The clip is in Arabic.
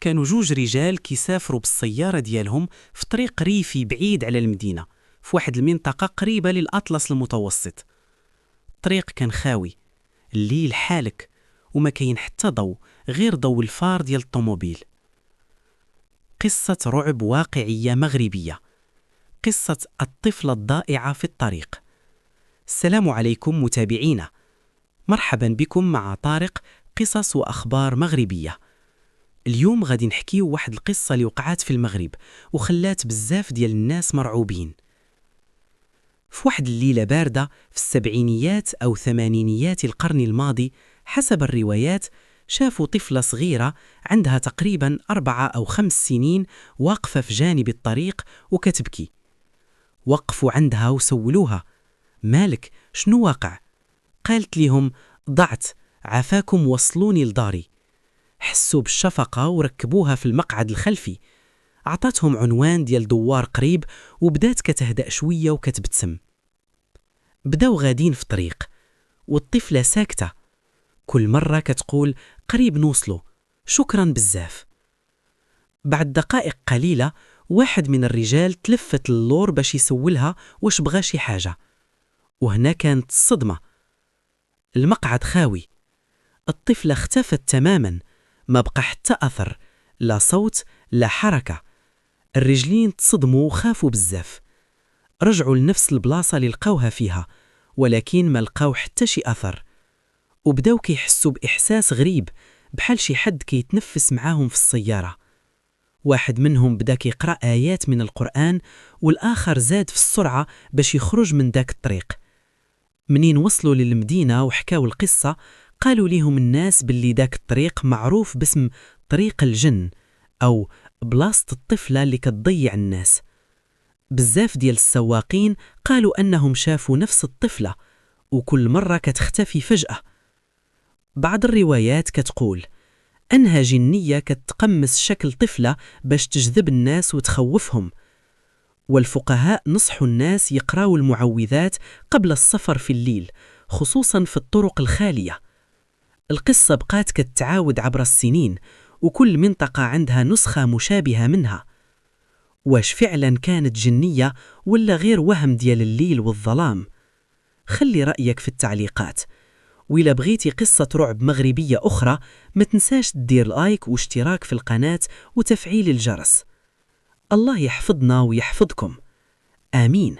كانوا جوج رجال كيسافروا بالسيارة ديالهم في طريق ريفي بعيد على المدينة في واحد المنطقة قريبة للأطلس المتوسط. الطريق كان خاوي، الليل حالك، وما كاين حتى ضوء غير ضوء الفار ديال الطوموبيل. قصة رعب واقعية مغربية، قصة الطفلة الضائعة في الطريق. السلام عليكم متابعينا، مرحبا بكم مع طارق قصص وأخبار مغربية. اليوم غادي نحكيو واحد القصة اللي وقعات في المغرب وخلات بزاف ديال الناس مرعوبين. في واحد الليلة باردة في السبعينيات أو ثمانينيات القرن الماضي، حسب الروايات شافوا طفلة صغيرة عندها تقريبا 4 أو 5 سنين واقفة في جانب الطريق وكتبكي. وقفوا عندها وسولوها: مالك، شنو واقع؟ قالت لهم: ضعت، عافاكم وصلوني لداري. حسوا بالشفقة وركبوها في المقعد الخلفي. عطاتهم عنوان ديال دوار قريب وبدات كتهدأ شوية وكتبتسم. بداو غادين في طريق والطفلة ساكتة، كل مرة كتقول: قريب نوصلوا، شكرا بزاف. بعد دقائق قليلة واحد من الرجال تلفت للور باش يسولها واش بغى شي حاجة، وهنا كانت الصدمة. المقعد خاوي، الطفلة اختفت تماما، ما بقى حتى أثر، لا صوت لا حركة. الرجلين تصدموا وخافوا بزاف، رجعوا لنفس البلاصة اللي لقاوها فيها، ولكن ما لقاو حتى شي أثر. وبداو كيحسوا بإحساس غريب، بحال شي حد كيتنفس معاهم في السيارة. واحد منهم بدا كيقرأ آيات من القرآن، والآخر زاد في السرعة باش يخرج من داك الطريق. منين وصلوا للمدينة وحكاوا القصة، قالوا ليهم الناس باللي داك الطريق معروف باسم طريق الجن، أو بلاصة الطفلة اللي كتضيع الناس. بزاف ديال السواقين قالوا أنهم شافوا نفس الطفلة، وكل مرة كتختفي فجأة. بعض الروايات كتقول أنها جنية كتقمص شكل طفلة باش تجذب الناس وتخوفهم. والفقهاء نصحوا الناس يقراوا المعوذات قبل السفر في الليل، خصوصا في الطرق الخالية. القصة بقات كتعاود عبر السنين، وكل منطقة عندها نسخة مشابهة منها. واش فعلا كانت جنية ولا غير وهم ديال الليل والظلام؟ خلي رأيك في التعليقات. وإلا بغيتي قصة رعب مغربية أخرى، ما تنساش تدير لايك واشتراك في القناة وتفعيل الجرس. الله يحفظنا ويحفظكم، آمين.